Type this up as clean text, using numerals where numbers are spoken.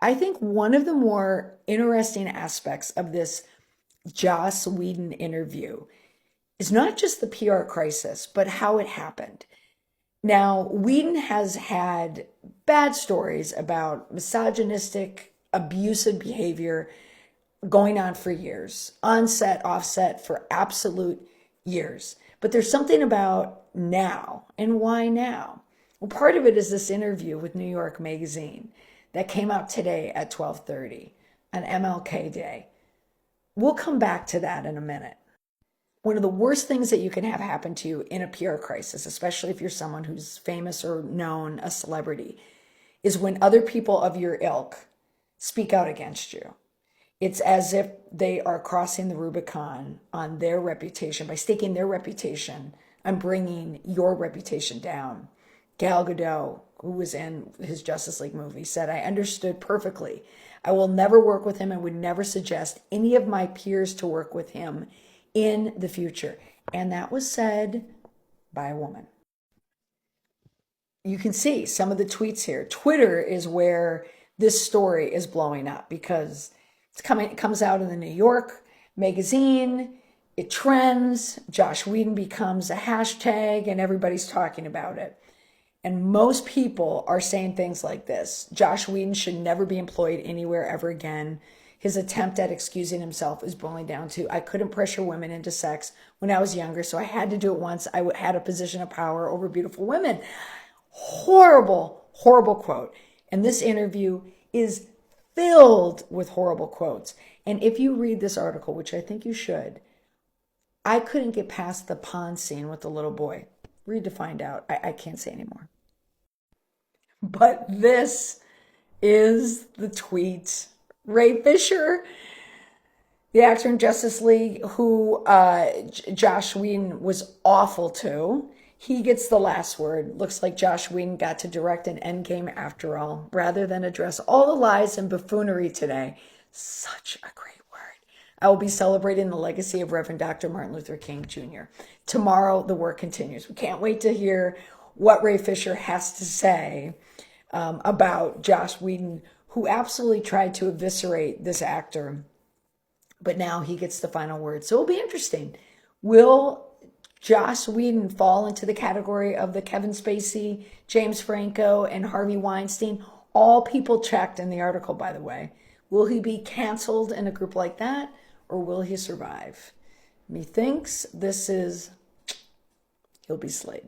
I think one of the more interesting aspects of this Joss Whedon interview is not just the PR crisis, but how it happened. Now, Whedon has had bad stories about misogynistic, abusive behavior going on for years, on set, off set, for absolute years. But there's something about now, and why now? Well, part of it is this interview with New York Magazine that came out today at 12:30 on MLK Day. We'll come back to that in a minute. One of the worst things that you can have happen to you in a PR crisis, especially if you're someone who's famous or known, a celebrity, is when other people of your ilk speak out against you. It's as if they are crossing the Rubicon on their reputation by staking their reputation and bringing your reputation down. Gal Gadot, who was in his Justice League movie, said, "I understood perfectly. I will never work with him and would never suggest any of my peers to work with him in the future." And that was said by a woman. You can see some of the tweets here. Twitter is where this story is blowing up because it comes out in the New York Magazine, it trends, Josh Whedon becomes a hashtag, and everybody's talking about it. And most people are saying things like this: Josh Whedon should never be employed anywhere ever again. His attempt at excusing himself is boiling down to, "I couldn't pressure women into sex when I was younger, so I had to do it once I had a position of power over beautiful women." Horrible, horrible quote. And this interview is filled with horrible quotes. And if you read this article, which I think you should, I couldn't get past the pond scene with the little boy. Read to find out. I can't say anymore. But this is the tweet. Ray Fisher, the actor in Justice League, who Josh Whedon was awful to, he gets the last word. Looks like Josh Whedon got to direct an endgame after all, rather than address all the lies and buffoonery today. Such a great word. I will be celebrating the legacy of Reverend Dr. Martin Luther King Jr. Tomorrow, the work continues. We can't wait to hear what Ray Fisher has to say about Josh Whedon, who absolutely tried to eviscerate this actor, but now he gets the final word. So it'll be interesting. Will Joss Whedon fall into the category of the Kevin Spacey, James Franco, and Harvey Weinstein? All people checked in the article, by the way. Will he be canceled in a group like that, or will he survive? Methinks he'll be slayed.